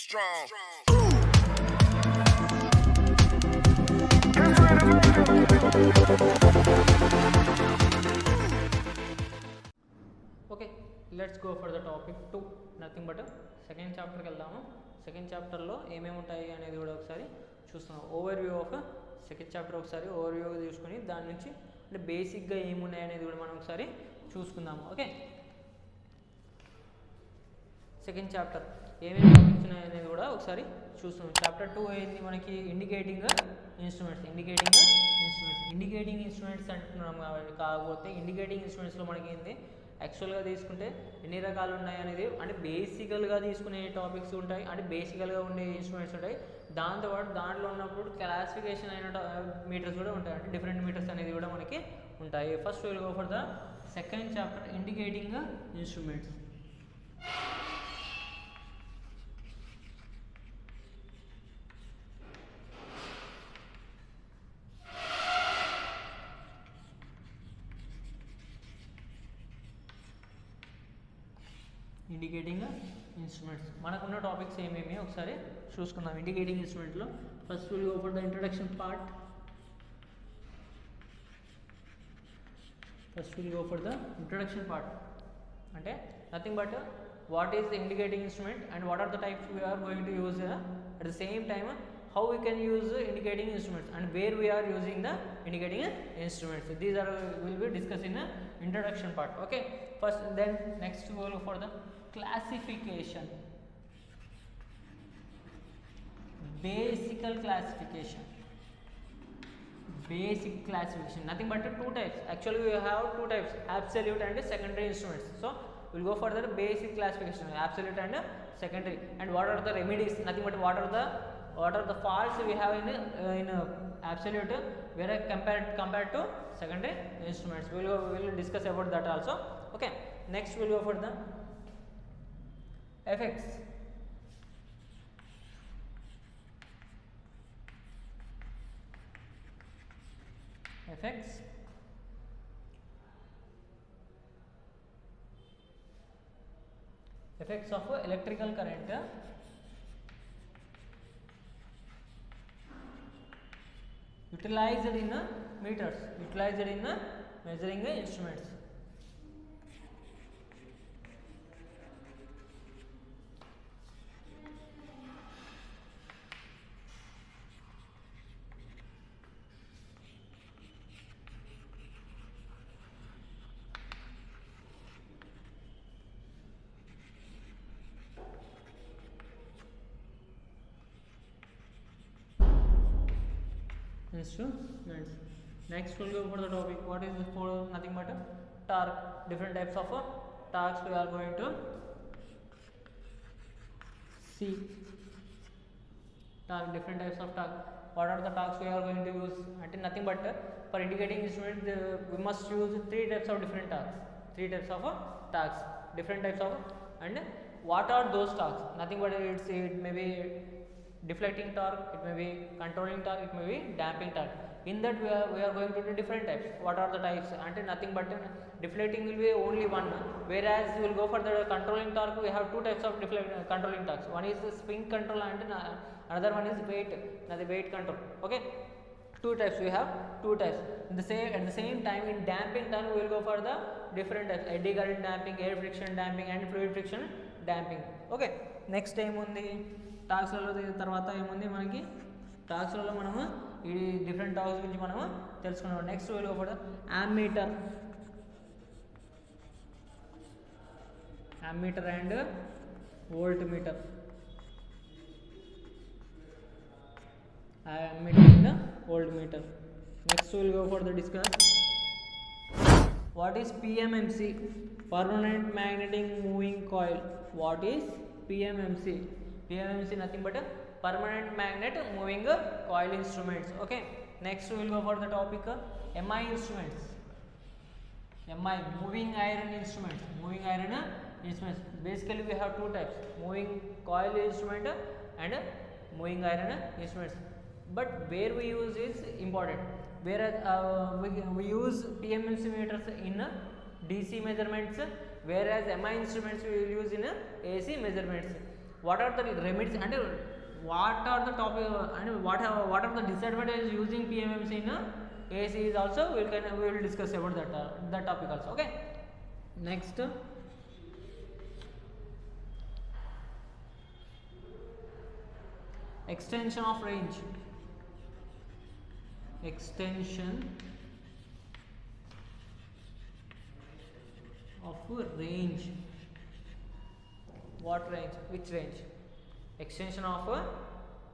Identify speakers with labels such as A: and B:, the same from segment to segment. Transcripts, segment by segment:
A: strong.
B: Okay, let's go for the topic 2. Nothing but second చాప్టర్కి వెళ్దాము. Second చాప్టర్లో ఏమేమి ఉంటాయి అనేది కూడా ఒకసారి చూస్తున్నాం. Overview of second chapter ఒకసారి ఓవర్ వ్యూ చూసుకొని దాని నుంచి అంటే బేసిక్గా ఏమున్నాయి అనేది కూడా మనం ఒకసారి చూసుకుందాము. ఓకే, సెకండ్ చాప్టర్ ఏమేమి టాపిక్స్ ఉన్నాయి అనేది కూడా ఒకసారి చూస్తున్నాం. చాప్టర్ 2 ఏంది మనకి ఇండికేటింగ్ ఇన్స్ట్రుమెంట్స్. ఇండికేటింగ్ ఇన్స్ట్రుమెంట్స్ అంటున్నాం కాబట్టి కాకపోతే ఇండికేటింగ్ ఇన్స్ట్రుమెంట్స్లో మనకి ఏంటి యాక్చువల్గా తీసుకుంటే ఎన్ని రకాలు ఉన్నాయి అనేది అంటే బేసికల్గా తీసుకునే టాపిక్స్ ఉంటాయి, అంటే బేసికల్గా ఉండే ఇన్స్ట్రుమెంట్స్ ఉంటాయి. దాంతోపాటు దాంట్లో ఉన్నప్పుడు క్లాసిఫికేషన్ అయిన మీటర్స్ కూడా ఉంటాయి, అంటే డిఫరెంట్ మీటర్స్ అనేది కూడా మనకి ఉంటాయి. First will go for the second chapter indicating instruments. Indicating instruments మనకున్న టాపిక్స్ ఏమేమి ఒకసారి చూసుకుందాం. ఇండికేటింగ్ ఇన్స్ట్రుమెంట్లో first will go for the introduction part. అంటే nothing but what is the indicating instrument and what are the types we are going to use at the same time how we can use indicating instruments and where we are using the indicating instruments. These are will be discussed in the introduction part. Okay, first then next we will go for the classification. Basic classification, nothing but two types. Actually we have two types, absolute and secondary instruments. So we'll go for the basic classification, absolute and secondary. And what are the remedies? Nothing but what are the faults we have in absolute where compared to secondary instruments. We'll discuss about that also. Okay, next we'll go for the effects. Effects of electrical current utilized in meters, utilized in measuring instruments. Instruments. Next we'll go for the topic. What is this for? Nothing but torque. Different types of torques we are going to see. Torque, different types of torque. What are the torques we are going to use? And nothing but for indicating instrument we must use three types of different torques. Different types of, and what are those torques? Nothing but it may be deflecting torque, it may be controlling torque, it may be damping torque. In that we are going to do different types. What are the types? And nothing but deflecting will be only one, whereas we will go for the controlling torque. We have two types of controlling torques. One is the spring control and another one is weight control. Okay, two types, we have two types. At the same time in damping torque we will go for the different types: eddy current damping, air friction damping and fluid friction damping. Okay, next time ఉంది టాక్స్లలో తర్వాత ఏముంది మనకి టాక్స్లలో మనము ఈ different talks గురించి మనము తెలుసుకున్నాం. Next వీళ్ళు కూడా ammeter and volt meter. Next we'll go for the discuss what is PMMC, permanent magnetic moving coil. What is PMMC? PMMC nothing but permanent magnet moving coil instruments. Okay, next we will go for the topic MI instruments. Moving iron instruments. Basically we have two types, moving coil instrument and moving iron instruments, but where we use is important. Whereas we use PMMC meters in DC measurements, whereas MI instruments we will use in AC measurements. what are the remedies and what are the topic and what are the disadvantages using PMMC in AC is also we will discuss about that topic also. Okay, next extension of range. Extension of range. What range? Which range? Extension of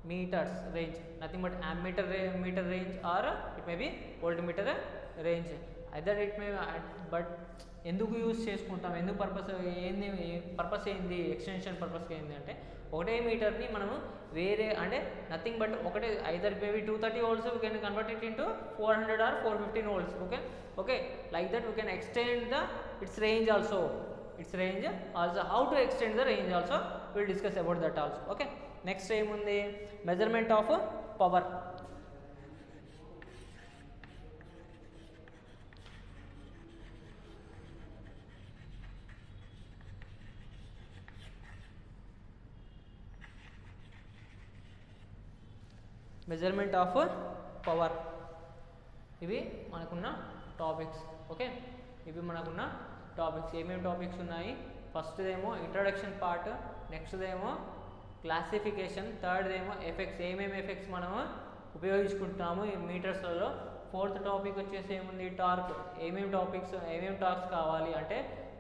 B: meters range, nothing but ammeter meter range, or it may be voltmeter range. Either it may, but ఎందుకు use చేసుకుంటాం, ఎందుకు purpose ఏంది, purpose ఏంది, extension purpose ఏంది అంటే ఒకటే మీటర్ని మనము వేరే అంటే నథింగ్ బట్ ఒకటే either maybe 230 volts we can convert it into 400 or 415 volts. Okay, like that we can extend the its range also. How to extend the range also we will discuss about that also. Okay, next ఏముంది, measurement of power. Measurement of power, ఇవి మనకున్న topics. Okay, ఇవి మనకున్న topics. ఏమేమి topics ఉన్నాయి, ఫస్ట్దేమో introduction part, నెక్స్ట్దేమో classification, థర్డ్దేమో effects, ఏమేమి effects మనము ఉపయోగించుకుంటున్నాము ఈ మీటర్స్లలో. ఫోర్త్ టాపిక్ వచ్చేసి ఏముంది, టార్క్. ఏమేమి టార్క్స్ కావాలి అంటే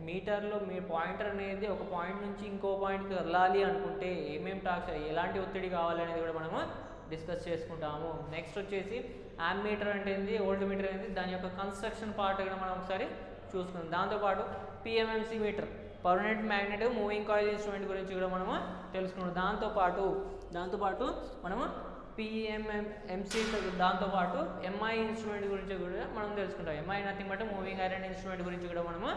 B: మీటర్లో మీ పాయింటర్ అనేది ఒక పాయింట్ నుంచి ఇంకో పాయింట్కి వెళ్ళాలి అనుకుంటే ఏమేమి టార్క్స్, ఎలాంటి ఒత్తిడి కావాలి అనేది కూడా మనము డిస్కస్ చేసుకుంటాము. నెక్స్ట్ వచ్చేసి యామ్మీటర్ అంటే ఏంటి, వోల్ట్ మీటర్ ఏంటి, దాని యొక్క కన్స్ట్రక్షన్ పార్ట్ కూడా మనం ఒకసారి చూసుకుందాం. దాంతోపాటు PMMC meter, permanent magnet moving coil instrument గురించి కూడా మనము తెలుసుకున్నాం. దాంతోపాటు మనము పిఎంఎంసీ, దాంతోపాటు ఎంఐ ఇన్స్ట్రుమెంట్ గురించి కూడా మనం తెలుసుకుంటాం. MI nothing but moving iron instrument గురించి కూడా మనము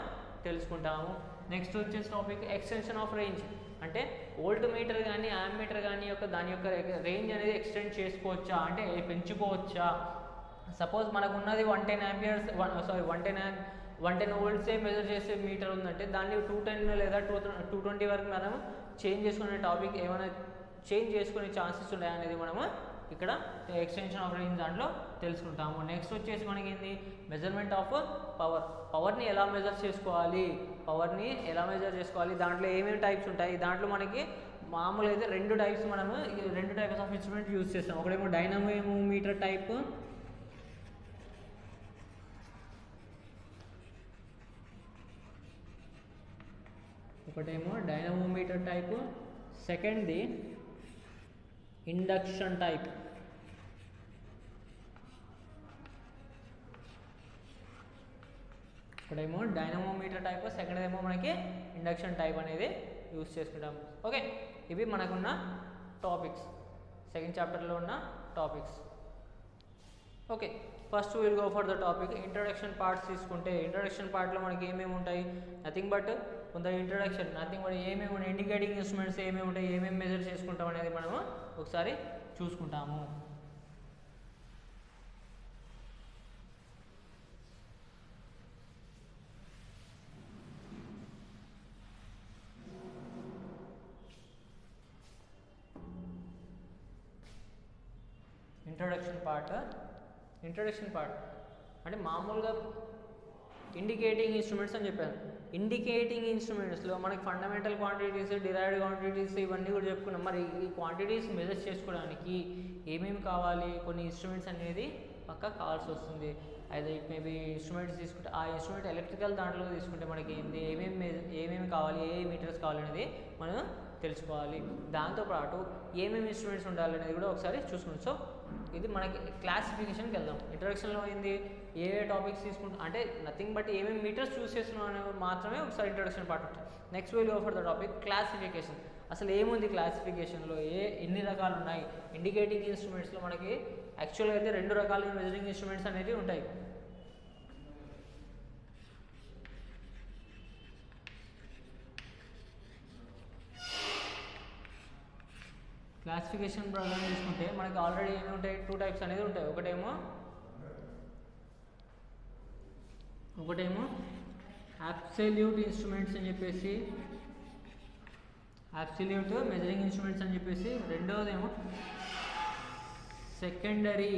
B: తెలుసుకుంటాము. నెక్స్ట్ వచ్చేసి టాపిక్ ఎక్స్టెన్షన్ ఆఫ్ రేంజ్, అంటే వోల్ట్ మీటర్ కానీ యామ్మీటర్ కానీ దాని యొక్క రేంజ్ అనేది ఎక్స్టెండ్ చేసుకోవచ్చా అంటే పెంచుకోవచ్చా. సపోజ్ మనకు ఉన్నది 110 amperes 110 volts మెజర్ చేసే మీటర్ ఉందంటే దాన్ని 210 లేదా 220 వరకు మనం చేంజ్ చేసుకునే టాపిక్ ఏమైనా చేంజ్ చేసుకునే ఛాన్సెస్ ఉన్నాయా అనేది మనము ఇక్కడ ఎక్స్టెన్షన్ ఆఫ్ రేంజ్ దాంట్లో తెలుసుకుంటాము. నెక్స్ట్ వచ్చేసి మనకి ఏంటి, మెజర్మెంట్ ఆఫ్ పవర్ని ఎలా మెజర్ చేసుకోవాలి, దాంట్లో ఏమేమి టైప్స్ ఉంటాయి. దాంట్లో మనకి మామూలు అయితే రెండు టైప్స్ ఆఫ్ ఇన్స్ట్రుమెంట్ యూజ్ చేస్తాం. ఒకటేమో డైనమోమీటర్ టైప్, సెకండ్ది ఇండక్షన్ టైప్. ఒకటేమో డైనమోమీటర్ టైప్, సెకండ్ ఏమో మనకి ఇండక్షన్ టైప్ అనేది యూజ్ చేసుకుంటాం. ఓకే, ఇవి మనకున్న టాపిక్స్, సెకండ్ చాప్టర్లో ఉన్న topics. Okay, first will go for the topic introduction parts. తీసుకుంటే ఇంట్రొడక్షన్ పార్ట్లో మనకి ఏమేమి ఉంటాయి, నథింగ్ బట్ కొంత ఇంట్రొడక్షన్, ఏమేమి ఉంటాయి, ఇండికేటింగ్ ఇన్స్ట్రుమెంట్స్ ఏమేమి ఉంటాయి, ఏమేమి మెజర్ చేసుకుంటాం అనేది మనము ఒకసారి చూసుకుంటాము. ఇంట్రొడక్షన్ పార్ట్ అంటే మామూలుగా ఇండికేటింగ్ ఇన్స్ట్రుమెంట్స్ అని చెప్పాను. ఇండికేటింగ్ ఇన్స్ట్రుమెంట్స్లో మనకి ఫండమెంటల్ క్వాంటిటీస్, డిరైవ్డ్ క్వాంటిటీస్ ఇవన్నీ కూడా చెప్పుకున్నాం. మరి ఈ క్వాంటిటీస్ మెజర్ చేసుకోవడానికి ఏమేమి కావాలి, కొన్ని ఇన్స్ట్రుమెంట్స్ అనేది పక్కా కావాల్సి వస్తుంది. అయితే ఇట్ మేబీ ఇన్స్ట్రుమెంట్స్ తీసుకుంటే ఆ ఇన్స్ట్రుమెంట్ ఎలక్ట్రికల్ దాంట్లో తీసుకుంటే మనకి ఏంటి, ఏమేమి కావాలి, ఏ మీటర్స్ కావాలనేది మనం తెలుసుకోవాలి. దాంతోపాటు ఏమేమి ఇన్స్ట్రుమెంట్స్ ఉండాలనేది కూడా ఒకసారి చూసుకుంటాం. సో ఇది మనకి క్లాసిఫికేషన్కి వెళ్దాం. ఇంట్రొడక్షన్లో ఏంది, ఏ టాపిక్స్ తీసుకుంటాం అంటే నథింగ్ బట్ ఏమేమి మీటర్స్ చూస్ చేస్తున్నాం అనేది మాత్రమే ఒకసారి ఇంట్రొడక్షన్ పార్ట్ ఉంటుంది. Next will go for the topic classification. అసలు ఏముంది క్లాసిఫికేషన్లో, ఎన్ని రకాలు ఉన్నాయి. ఇండికేటింగ్ ఇన్స్ట్రుమెంట్స్లో మనకి యాక్చువల్గా అయితే 2 రకాల మెజరింగ్ ఇన్స్ట్రుమెంట్స్ అనేవి ఉంటాయి. క్లాసిఫికేషన్ ప్రకారం తీసుకుంటే మనకి ఆల్రెడీ ఏమి ఉంటాయి, 2 టైప్స్ అనేది ఉంటాయి. ఒకటేమో అబ్సల్యూట్ ఇన్స్ట్రుమెంట్స్ అని చెప్పేసి, అబ్సల్యూట్ మెజరింగ్ ఇన్స్ట్రుమెంట్స్ అని చెప్పేసి, రెండోదేమో సెకండరీ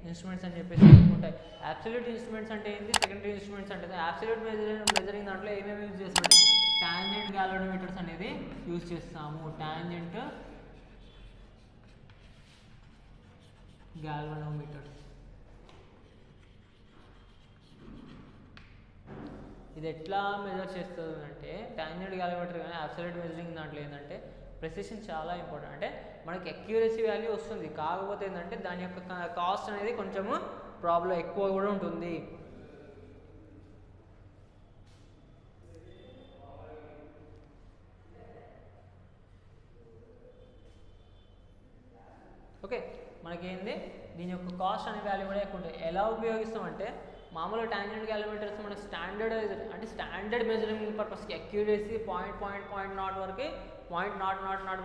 B: ఇన్స్ట్రుమెంట్స్ అని చెప్పేసి ఉంటాయి. అబ్సల్యూట్ ఇన్స్ట్రుమెంట్స్ అంటే ఏంటి, సెకండరీ ఇన్స్ట్రుమెంట్స్ అంటే అబ్సల్యూట్ మెజరింగ్ దాంట్లో ఏమేమి యూజ్ చేస్తామంటే టాంజెంట్ గాల్వనోమీటర్స్ అనేది యూజ్ చేస్తాము. టాంజెంట్ గాల్వనోమీటర్స్ ఇది ఎట్లా మెజర్ చేస్తుంది అంటే, టాంజెంట్ గాల్వనోమీటర్ కానీ అబ్సల్యూట్ మెజరింగ్ దాంట్లో ఏంటంటే ప్రెసిషన్ చాలా ఇంపార్టెంట్. అంటే మనకి అక్యురసీ వాల్యూ వస్తుంది, కాకపోతే ఏంటంటే దాని యొక్క కాస్ట్ అనేది కొంచెము ప్రాబ్లం ఎక్కువ కూడా ఉంటుంది. ఓకే, మనకేంది దీని యొక్క కాస్ట్ అనే వాల్యూ కూడా ఎక్కువ ఉంటుంది. ఎలా ఉపయోగిస్తామంటే మామూలుగా టాంజెంట్ గాల్వనోమీటర్స్ మనకి స్టాండర్డ్ మెజరింగ్ పర్పస్కి అక్యురసీ పాయింట్ నాట్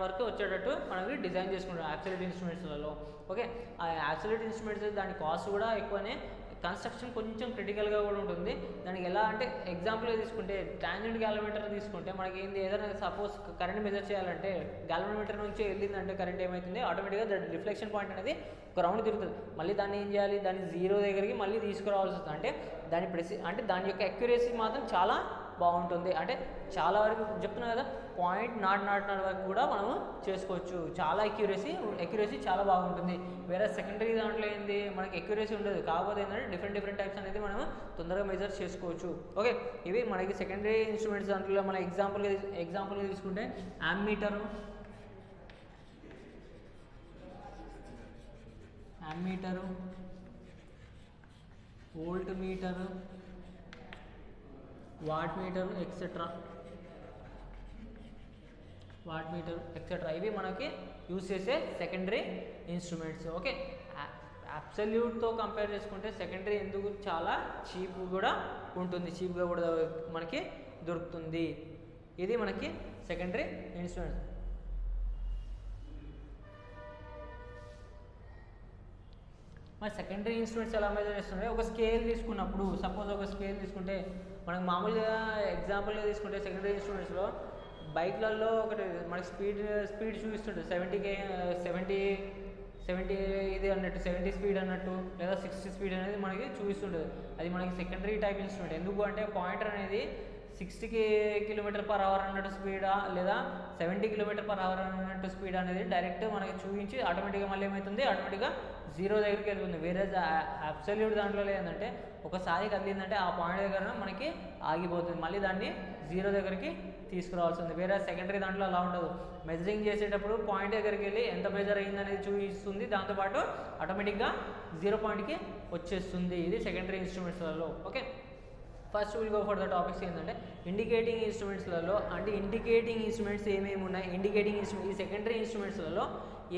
B: వరకు వచ్చేటట్టు మనకి డిజైన్ చేసుకుంటాం అబ్సల్యూట్ ఇన్స్ట్రుమెంట్స్లలో. ఓకే, ఆ అబ్సల్యూట్ ఇన్స్ట్రుమెంట్స్ దాని కాస్ట్ కూడా ఎక్కువనే, కన్స్ట్రక్షన్ కొంచెం క్రిటికల్గా కూడా ఉంటుంది. దానికి ఎలా అంటే ఎగ్జాంపుల్గా తీసుకుంటే టాంజెంట్ గాల్వనోమీటర్ తీసుకుంటే మనకి ఏంది, ఏదైనా సపోజ్ కరెంట్ మెజర్ చేయాలంటే గాల్వనోమీటర్ నుంచి వెళ్ళిందంటే కరెంట్ ఏమవుతుంది, ఆటోమేటిక్గా దాని రిఫ్లెక్షన్ పాయింట్ అనేది ఒక రౌండ్ తిరుగుతుంది. మళ్ళీ దాన్ని ఏం చేయాలి, దాన్ని జీరో దగ్గరికి మళ్ళీ తీసుకురావాల్సి వస్తుంది. అంటే అంటే దాని యొక్క అక్యురసీ మాత్రం చాలా బాగుంటుంది. అంటే చాలా వరకు చెప్తున్నా కదా, పాయింట్ నాట్ వరకు కూడా మనము చేసుకోవచ్చు. చాలా అక్యురసీ చాలా బాగుంటుంది. వేరే సెకండరీ దాంట్లో ఏంది మనకి అక్యురసీ ఉండదు, కాకపోతే ఏంటంటే డిఫరెంట్ టైప్స్ అనేది మనం తొందరగా మెజర్ చేసుకోవచ్చు. ఓకే, ఇవి మనకి సెకండరీ ఇన్స్ట్రుమెంట్స్ దాంట్లో మన ఎగ్జాంపుల్గా తీసుకుంటే ammeter, voltmeter, wattmeter etcetera ఇవి మనకి యూజ్ చేసే సెకండరీ ఇన్స్ట్రుమెంట్స్. ఓకే, అబ్సల్యూట్తో కంపేర్ చేసుకుంటే సెకండరీ ఎందుకు చాలా చీప్గా కూడా మనకి దొరుకుతుంది. ఇది మనకి సెకండరీ ఇన్స్ట్రుమెంట్స్. మరి సెకండరీ ఇన్స్ట్రుమెంట్స్ ఎలా మెజర్ చేస్తుంటే, ఒక స్కేల్ తీసుకున్నప్పుడు సపోజ్ ఒక స్కేల్ తీసుకుంటే మనకు మామూలుగా ఎగ్జాంపుల్గా తీసుకుంటే సెకండరీ ఇన్స్ట్రుమెంట్స్లో బైక్లలో ఒకటి మనకి స్పీడ్ చూపిస్తుంటుంది 70 ఇది అన్నట్టు 70 స్పీడ్ అన్నట్టు లేదా 60 స్పీడ్ అనేది మనకి చూపిస్తుంటుంది. అది మనకి సెకండరీ టైప్ ఇన్స్ట్రుమెంట్. ఎందుకు అంటే పాయింటర్ అనేది 60 km/h అన్నట్టు స్పీడా లేదా 70 km/h అన్నట్టు స్పీడ్ అనేది డైరెక్ట్ మనకి చూపించి ఆటోమేటిక్గా మళ్ళీ ఏమవుతుంది, ఆటోమేటిక్గా జీరో దగ్గరికి వెళ్తుంది. వేరే అబ్సల్యూట్ దాంట్లో ఏంటంటే ఒకసారి కదిలిందంటే ఆ పాయింట్ దగ్గర మనకి ఆగిపోతుంది, మళ్ళీ దాన్ని జీరో దగ్గరికి తీసుకురావాల్సింది. వేరే సెకండరీ దాంట్లో అలా ఉండదు. మెజరింగ్ చేసేటప్పుడు పాయింట్ దగ్గరికి వెళ్ళి ఎంత మెజర్ అయిందనేది చూపిస్తుంది, దాంతోపాటు ఆటోమేటిక్గా జీరో పాయింట్కి వచ్చేస్తుంది. ఇది సెకండరీ ఇన్స్ట్రుమెంట్స్లలో. Okay, first will go for the topics ఏంటంటే ఇండికేటింగ్ ఇన్స్ట్రుమెంట్స్లలో. అంటే ఇండికేటింగ్ ఇన్స్ట్రుమెంట్స్ ఏమేమి ఉన్నాయి, ఈ సెకండరీ ఇన్స్ట్రుమెంట్స్లలో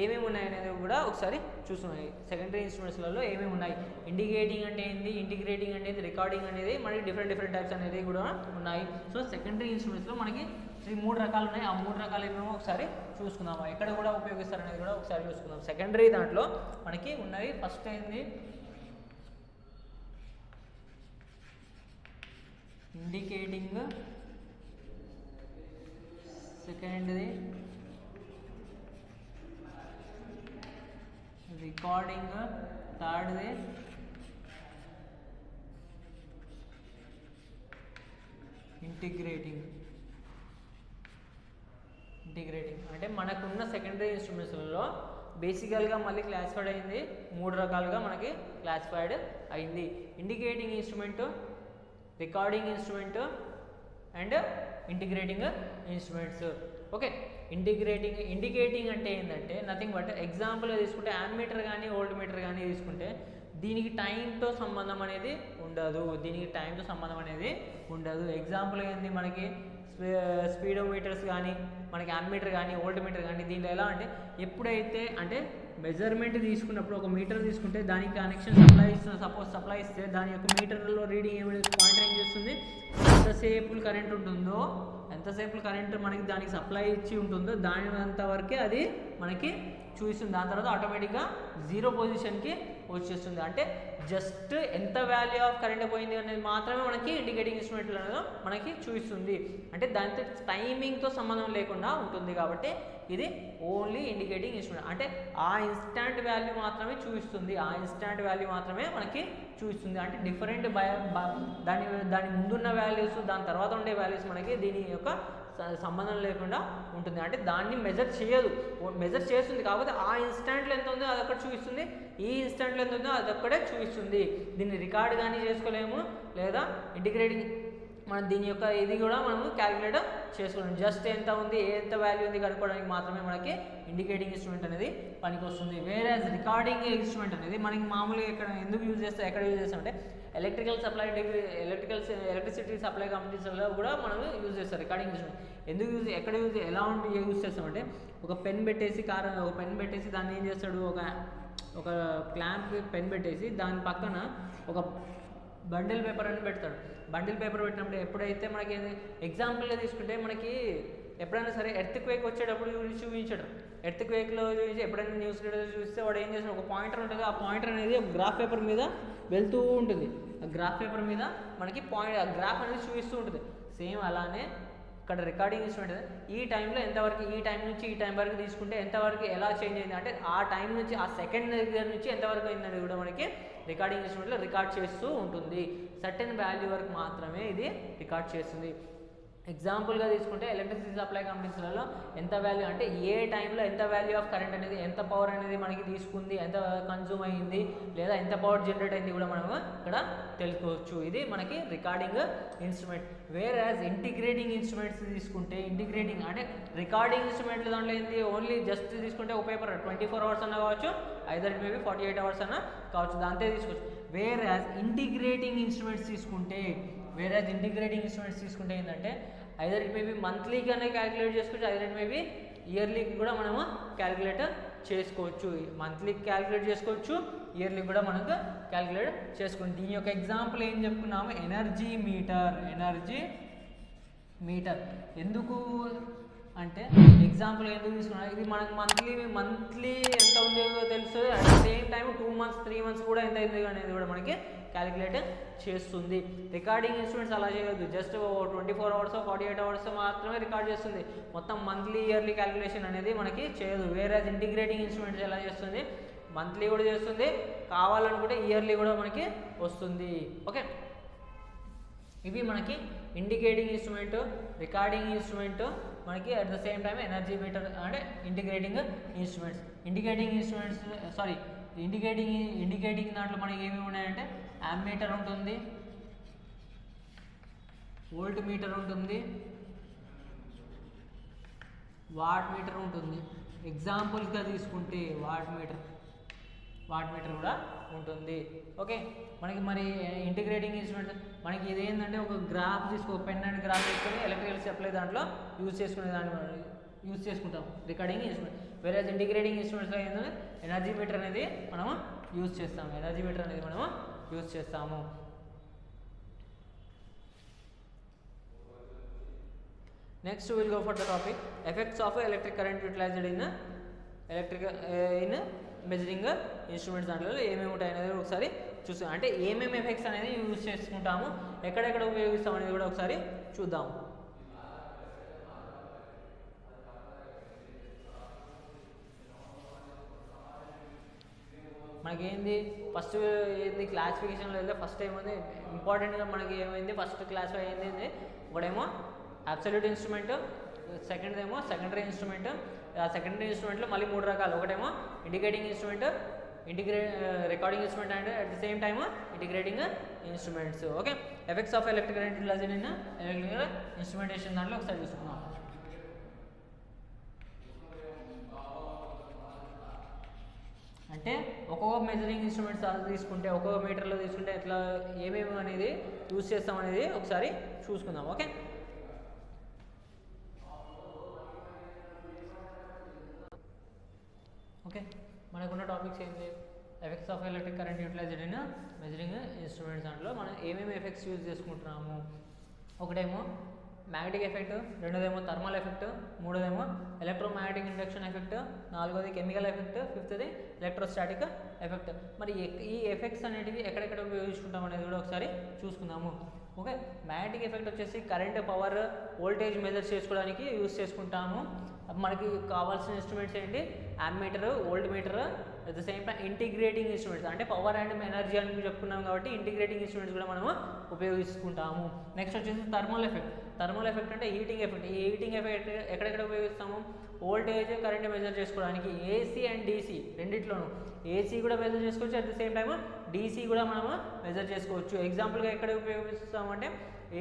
B: ఏమేమి ఉన్నాయి అనేది కూడా ఒకసారి చూస్తున్నాయి. సెకండరీ ఇన్స్ట్రుమెంట్స్లలో ఏమేమి ఉన్నాయి, ఇండికేటింగ్ అంటే ఏంటి, ఇంటిగ్రేటింగ్ అంటే రికార్డింగ్ అనేది మనకి డిఫరెంట్ టైప్స్ అనేది కూడా ఉన్నాయి. సో సెకండరీ ఇన్స్ట్రుమెంట్స్లో మనకి 3 రకాలు ఉన్నాయి. ఆ 3 రకాలు ఏమేమో ఒకసారి చూసుకుందాము, ఎక్కడ కూడా ఉపయోగిస్తారు అనేది కూడా ఒకసారి చూసుకుందాం. సెకండరీ దాంట్లో మనకి ఉన్నవి ఫస్ట్ ఏంది, ఇండికేటింగ్, సెకండ్ది రికార్డింగ్, థర్డ్ది ఇంటిగ్రేటింగ్. అంటే మనకున్న సెకండరీ ఇన్స్ట్రుమెంట్స్లలో బేసికల్గా మళ్ళీ క్లాసిఫైడ్ అయింది 3 రకాలుగా మనకి క్లాసిఫైడ్ అయింది. Indicating instrument, recording instrument and integrating instruments. Okay, indicating అంటే ఏంటంటే నథింగ్ బట్ ఎగ్జాంపుల్గా తీసుకుంటే యామ్మీటర్ కానీ వోల్ట్ మీటర్ కానీ తీసుకుంటే దీనికి టైంతో సంబంధం అనేది ఉండదు. ఎగ్జాంపుల్గా ఏంది, మనకి స్పీడోమీటర్స్ కానీ మనకి యామ్మీటర్ కానీ వోల్ట్ మీటర్ కానీ దీంట్లో ఎలా అంటే ఎప్పుడైతే అంటే మెజర్మెంట్ తీసుకున్నప్పుడు ఒక మీటర్ తీసుకుంటే దానికి కనెక్షన్ సప్లై ఇస్తే దాని యొక్క మీటర్లో రీడింగ్ పాయింటర్ ఏం చేస్తుంది, ఎంతసేపు కరెంట్ మనకి దానికి సప్లై ఇచ్చి ఉంటుందో దాని అంతవరకే అది మనకి చూపిస్తుంది. దాని తర్వాత ఆటోమేటిక్గా జీరో పొజిషన్కి వచ్చేస్తుంది. అంటే జస్ట్ ఎంత వాల్యూ ఆఫ్ కరెంట్ పోయింది అనేది మాత్రమే మనకి ఇండికేటింగ్ ఇన్స్ట్రుమెంట్లో మనకి చూపిస్తుంది. అంటే దాంతో టైమింగ్తో సంబంధం లేకుండా ఉంటుంది కాబట్టి ఇది ఓన్లీ ఇండికేటింగ్ ఇన్స్ట్రుమెంట్. అంటే ఆ ఇన్స్టాంట్ వాల్యూ మాత్రమే చూపిస్తుంది, ఆ ఇన్స్టాంట్ వాల్యూ మాత్రమే మనకి చూపిస్తుంది. అంటే డిఫరెంట్ దాని ముందున్న వాల్యూస్ దాని తర్వాత ఉండే వాల్యూస్ మనకి దీని యొక్క సంబంధం లేకుండా ఉంటుంది. అంటే దాన్ని మెజర్ చేయదు, మెజర్ చేస్తుంది, కాకపోతే ఆ ఇన్స్టాంట్లో ఎంత ఉందో అది ఒక్కటి చూపిస్తుంది, ఈ ఇన్స్టాంట్లో ఎంత ఉందో అది ఒక్కటే చూపిస్తుంది. దీన్ని రికార్డ్ కానీ చేసుకోలేము, లేదా ఇంటిగ్రేటింగ్ మనం దీని యొక్క ఇది కూడా మనము క్యాలిక్యులేట్ చేసుకోలేము. జస్ట్ ఎంత ఉంది, ఎంత వాల్యూ ఉంది కనుక్కోవడానికి మాత్రమే మనకి ఇండికేటింగ్ ఇన్స్ట్రుమెంట్ అనేది పనికి వస్తుంది. వేరే రికార్డింగ్ ఇన్స్ట్రుమెంట్ అనేది మనకి మామూలుగా ఎక్కడ యూజ్ చేస్తామంటే ఎలక్ట్రిసిటీ సప్లై కంపెనీస్లో కూడా మనం యూజ్ చేస్తాం రికార్డింగ్ ఇన్స్ట్రుమెంట్. ఎలా యూజ్ చేస్తామంటే ఒక పెన్ పెట్టేసి దాన్ని ఏం చేస్తాడు, ఒక క్లాంప్ పెన్ పెట్టేసి దాని పక్కన ఒక బండిల్ పేపర్ అని పెడతాడు. బండిల్ పేపర్ పెట్టినప్పుడు ఎప్పుడైతే మనకి ఎగ్జాంపుల్గా తీసుకుంటే మనకి ఎప్పుడైనా సరే ఎర్త్ క్వేక్ వచ్చేటప్పుడు చూపించాడు. ఎర్త్ క్వేక్లో చూపించి ఎప్పుడైనా న్యూస్ రీడర్ చూస్తే వాడు ఏం చేస్తాడు, ఒక పాయింటర్ ఉంటుంది, ఆ పాయింటర్ అనేది గ్రాఫ్ పేపర్ మీద వెళ్తూ ఉంటుంది. ఆ గ్రాఫ్ పేపర్ మీద మనకి ఆ గ్రాఫ్ అనేది చూపిస్తూ ఉంటుంది. సేమ్ అలానే ఇక్కడ రికార్డింగ్ ఇన్స్ట్రుమెంట్ ఈ టైంలో ఎంతవరకు, ఈ టైం నుంచి ఈ టైం వరకు తీసుకుంటే ఎంతవరకు ఎలా చేంజ్ అయింది, అంటే ఆ టైం నుంచి ఆ సెకండ్ దగ్గర నుంచి ఎంతవరకు అయిందని కూడా మనకి రికార్డింగ్ ఇన్స్ట్రుమెంట్లో రికార్డ్ చేస్తూ ఉంటుంది. సర్టెన్ వాల్యూ వరకు మాత్రమే ఇది రికార్డ్ చేస్తుంది. ఎగ్జాంపుల్గా తీసుకుంటే ఎలక్ట్రిసిటీ సప్లై కంపెనీస్లలో ఎంత వాల్యూ అంటే ఏ టైంలో ఎంత వాల్యూ ఆఫ్ కరెంట్ అనేది, ఎంత పవర్ అనేది మనకి తీసుకుంది, ఎంత కన్జ్యూమ్ అయ్యింది, లేదా ఎంత పవర్ జనరేట్ అయింది కూడా మనం ఇక్కడ తెలుసుకోవచ్చు. ఇది మనకి రికార్డింగ్ ఇన్స్ట్రుమెంట్. వేరే ఇంటిగ్రేటింగ్ ఇన్స్ట్రుమెంట్స్ తీసుకుంటే, ఇంటిగ్రేటింగ్ అంటే రికార్డింగ్ ఇన్స్ట్రుమెంట్లు దాంట్లో ఏంటి, ఓన్లీ జస్ట్ తీసుకుంటే ఒక పేపర్ 24 hours అన్నా కావచ్చు, ఐదర్ మేబీ 48 hours అన్నా కావచ్చు, దాంతే తీసుకోవచ్చు. వేరే ఇంటిగ్రేటింగ్ ఇన్స్ట్రుమెంట్స్ తీసుకుంటే ఏంటంటే ఐదర్ ఇట్ మేబీ మంత్లీగానే క్యాలిక్యులేట్ చేసుకోవచ్చు, ఐదర్ ఇట్ మేబీ ఇయర్లీకి కూడా మనము క్యాలిక్యులేట్ చేసుకోవచ్చు. మంత్లీకి క్యాలిక్యులేట్ చేసుకోవచ్చు, ఇయర్లీ కూడా మనకు క్యాలిక్యులేట్ చేసుకోవచ్చు. దీని యొక్క ఎగ్జాంపుల్ ఏం చెప్పుకున్నాము, ఎనర్జీ మీటర్. ఎందుకు అంటే ఎగ్జాంపుల్ ఎందుకు తీసుకున్నాం, ఇది మనకు మంత్లీ ఎంత ఉందో తెలుస్తుంది, at the same time 2 months 3 months కూడా ఎంత అయింది అనేది కూడా మనకి క్యాలిక్యులేట్ చేస్తుంది. రికార్డింగ్ ఇన్స్ట్రుమెంట్స్ అలా చేయదు, జస్ట్ 24 hours 48 hours మాత్రమే రికార్డ్ చేస్తుంది, మొత్తం మంత్లీ ఇయర్లీ క్యాలిక్యులేషన్ అనేది మనకి చేయదు. వేరే ఇంటిగ్రేటింగ్ ఇన్స్ట్రుమెంట్స్ ఎలా చేస్తుంది, మంత్లీ కూడా చేస్తుంది, కావాలనుకుంటే ఇయర్లీ కూడా మనకి వస్తుంది. ఓకే, ఇవి మనకి ఇండికేటింగ్ ఇన్స్ట్రుమెంట్, రికార్డింగ్ ఇన్స్ట్రుమెంట్, మనకి at the same time energy meter అంటే ఇంటిగ్రేటింగ్ దాంట్లో మనకి ఏమేమి ఉన్నాయంటే యామ్మీటర్ ఉంటుంది, వోల్ట్ మీటర్ ఉంటుంది, వాట్ మీటర్ ఉంటుంది. ఎగ్జాంపుల్గా తీసుకుంటే వాట్ మీటర్ కూడా ఉంటుంది. ఓకే, మనకి మరి ఇంటిగ్రేటింగ్ ఇన్స్ట్రుమెంట్స్ మనకి ఇది ఏంటంటే ఒక గ్రాఫ్ పెన్ అండ్ గ్రాఫ్ తీసుకొని ఎలక్ట్రికల్ సప్లై దాంట్లో యూజ్ చేసుకుంటాం రికార్డింగ్ ఇన్స్ట్రుమెంట్. వేరే ఇంటిగ్రేటింగ్ ఇన్స్ట్రుమెంట్స్లో ఏంటంటే ఎనర్జీ మీటర్ అనేది మనము యూజ్ చేస్తాము. Next we will go for the topic effects of electric current utilized in measuring instruments. దాంట్లో ఏమేమి ఉంటాయి అనేది ఒకసారి చూస్తాం. అంటే ఏమేమి ఎఫెక్ట్స్ అనేది యూజ్ చేసుకుంటాము, ఎక్కడెక్కడ ఉపయోగిస్తాం అనేది కూడా ఒకసారి చూద్దాం. మనకి ఏంది ఫస్ట్ ఏంది క్లాసిఫికేషన్లో వెళ్తే ఫస్ట్ ఏమైంది ఇంపార్టెంట్గా మనకి ఏమైంది ఫస్ట్ క్లాసిఫై అయింది, ఒకటేమో అబ్సల్యూట్ ఇన్స్ట్రుమెంట్, సెకండ్ ఏమో సెకండరీ ఇన్స్ట్రుమెంట్. ఆ సెకండరీ ఇన్స్ట్రుమెంట్లో మళ్ళీ 3 రకాలు, ఒకటేమో indicating instrument, recording instrument and at the same time integrating instruments. Okay, effects of electric current utilised in electrical instrumentation దాంట్లో ఒకసారి చూసుకున్నాం. అంటే ఒక్కొక్క మెజరింగ్ ఇన్స్ట్రుమెంట్స్ తీసుకుంటే, ఒక్కొక్క మీటర్లో తీసుకుంటే ఎట్లా ఏమేమి అనేది యూజ్ చేస్తాం అనేది ఒకసారి చూసుకుందాం. ఓకే, మనకున్న టాపిక్స్ ఏంటి, effects of electric current utilised in measuring instruments. దాంట్లో మనం ఏమేమి ఎఫెక్ట్స్ యూజ్ చేసుకుంటున్నాము, ఒకటేమో మ్యాగ్నెటిక్ ఎఫెక్ట్, రెండోదేమో థర్మల్ ఎఫెక్ట్, మూడోదేమో ఎలక్ట్రోమాగ్నెటిక్ ఇండక్షన్ ఎఫెక్ట్, నాలుగోది కెమికల్ ఎఫెక్ట్, ఫిఫ్త్ది ఎలక్ట్రోస్టాటిక్ ఎఫెక్ట్. మరి ఈ ఎఫెక్ట్స్ అనేటివి ఎక్కడెక్కడ ఉపయోగించుకుంటాం అనేది కూడా ఒకసారి చూసుకుందాము. ఓకే, మ్యాగ్నెటిక్ ఎఫెక్ట్ వచ్చేసి కరెంట్, పవర్, వోల్టేజ్ మెజర్ చేసుకోవడానికి యూస్ చేసుకుంటాము. మనకి కావాల్సిన ఇన్స్ట్రుమెంట్స్ ఏంటి, ammeter, volt meter, at the same time integrating instruments, అంటే పవర్ అండ్ ఎనర్జీ అని చెప్పుకున్నాం కాబట్టి ఇంటిగ్రేటింగ్ ఇన్స్ట్రుమెంట్స్ కూడా మనము ఉపయోగించుకుంటాము. నెక్స్ట్ వచ్చేసి థర్మల్ ఎఫెక్ట్. థర్మల్ ఎఫెక్ట్ అంటే హీటింగ్ ఎఫెక్ట్. ఈ హీటింగ్ ఎఫెక్ట్ ఎక్కడెక్కడ ఉపయోగిస్తాము, వోల్టేజ్, కరెంట్ మెజర్ చేసుకోవడానికి ఏసీ అండ్ డీసీ రెండిట్లోనూ. ఏసీ కూడా మెజర్ చేసుకోవచ్చు, at the same time DC కూడా మనము మెజర్ చేసుకోవచ్చు. ఎగ్జాంపుల్గా ఎక్కడ ఉపయోగిస్తామంటే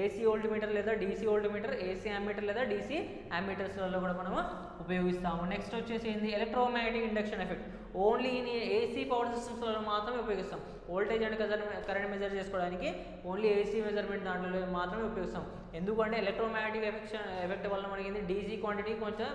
B: ఏసీ వోల్ట్ మీటర్ లేదా DC voltmeter, AC ammeter లేదా డీసీ యామ్మీటర్స్లలో కూడా మనము ఉపయోగిస్తాము. నెక్స్ట్ వచ్చేసి ఏంది, electromagnetic induction effect. Only in AC power సిస్టమ్స్లలో మాత్రమే ఉపయోగిస్తాం. వోల్టేజ్ అండ్ కరెంట్ మెజర్ చేసుకోవడానికి ఓన్లీ ఏసీ మెజర్మెంట్ దాంట్లో మాత్రమే ఉపయోగిస్తాం. ఎందుకంటే ఎలక్ట్రోమాగ్నెటిక్ ఎఫెక్ట్ వల్ల మనకి డీసీ క్వాంటిటీ కొంచెం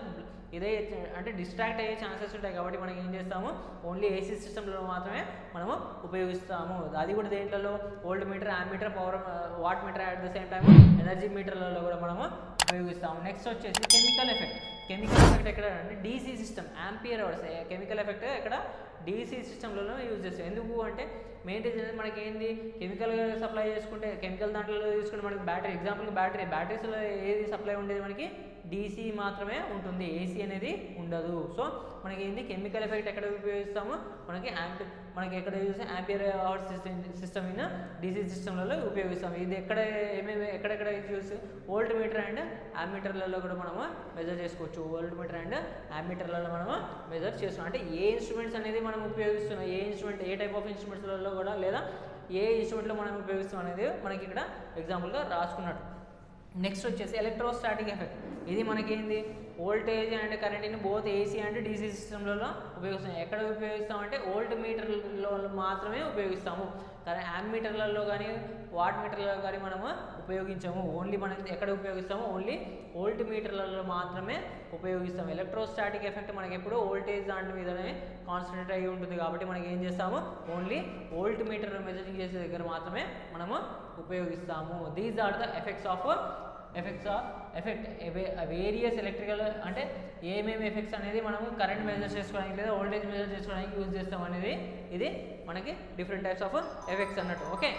B: ఇదే అంటే డిస్ట్రాక్ట్ అయ్యే ఛాన్సెస్ ఉంటాయి. కాబట్టి మనం ఏం చేస్తాము, ఓన్లీ ఏసీ సిస్టంలో మాత్రమే మనము ఉపయోగిస్తాము. అది కూడా దేంట్లో, voltmeter, ammeter, power wattmeter, at the same time energy మీటర్లలో కూడా మనము ఉపయోగిస్తాము. నెక్స్ట్ వచ్చేసి కెమికల్ ఎఫెక్ట్. కెమికల్ ఎఫెక్ట్ ఎక్కడ అంటే DC system, ampere hours. Chemical effect ఎక్కడ డీసీ సిస్టంలో యూజ్ చేస్తాం. ఎందుకు అంటే మెయిన్ రీజన్ అనేది మనకి ఏంది, కెమికల్ సప్లై చేసుకుంటే కెమికల్ దాంట్లో తీసుకుంటే మనకి బ్యాటరీ, ఎగ్జాంపుల్ బ్యాటరీస్లో ఏది సప్లై ఉండేది మనకి డీసీ మాత్రమే ఉంటుంది, ఏసీ అనేది ఉండదు. సో మనకి ఏంది కెమికల్ ఎఫెక్ట్ ఎక్కడ ఉపయోగిస్తాము, మనకి ఎక్కడ use ampere hours system in DC సిస్టమ్లలో ఉపయోగిస్తాము. ఇది ఎక్కడెక్కడ యూజ్, వోల్ట్ మీటర్ అండ్ యామ్మీటర్లలో కూడా మనము మెజర్ చేసుకోవచ్చు. వోల్ట్ మీటర్ అండ్ యామ్మీటర్లలో మనము మెజర్ చేస్తున్నాం. అంటే ఏ ఇన్స్ట్రుమెంట్స్ అనేది మనం ఉపయోగిస్తున్నాం, ఏ ఇన్స్ట్రుమెంట్, ఏ టైప్ ఆఫ్ ఇన్స్ట్రుమెంట్స్లలో కూడా లేదా ఏ ఇన్స్ట్రుమెంట్లో మనం ఉపయోగిస్తాం అనేది మనకి ఇక్కడ ఎగ్జాంపుల్గా రాసుకున్నట్టు. నెక్స్ట్ వచ్చేసి ఎలక్ట్రోస్టాటిక్ ఎఫెక్ట్. ఇది మనకేంది, వోల్టేజ్ అండ్ కరెంట్ని బోత్ ఏసీ అండ్ డీసీ సిస్టంలలో ఉపయోగిస్తాం. ఎక్కడ ఉపయోగిస్తామంటే వోల్ట్ మీటర్లో మాత్రమే ఉపయోగిస్తాము. కానీ యామ్మీటర్లలో కానీ వాట్ మీటర్లలో కానీ మనము ఉపయోగించాము. ఓన్లీ మనం ఎక్కడ ఉపయోగిస్తాము, ఓన్లీ వోల్ట్ మీటర్లలో మాత్రమే ఉపయోగిస్తాము. ఎలక్ట్రోస్టాటిక్ ఎఫెక్ట్ మనకి ఎప్పుడు వోల్టేజ్ దాని మీదనే కాన్సన్ట్రేట్ అయ్యి ఉంటుంది. కాబట్టి మనకి ఏం చేస్తాము, ఓన్లీ వోల్ట్ మీటర్ మెజరింగ్ చేసే దగ్గర మాత్రమే మనము ఉపయోగిస్తాము. These are the effects of various electrical, అంటే ఏమేమి ఎఫెక్ట్స్ అనేది మనము కరెంట్ మెజర్ చేసుకోవడానికి లేదా వోల్టేజ్ మెజర్ చేసుకోవడానికి యూజ్ చేస్తాం అనేది ఇది మనకి డిఫరెంట్ టైప్స్ ఆఫ్ ఎఫెక్ట్స్ అన్నట్టు. ఓకే.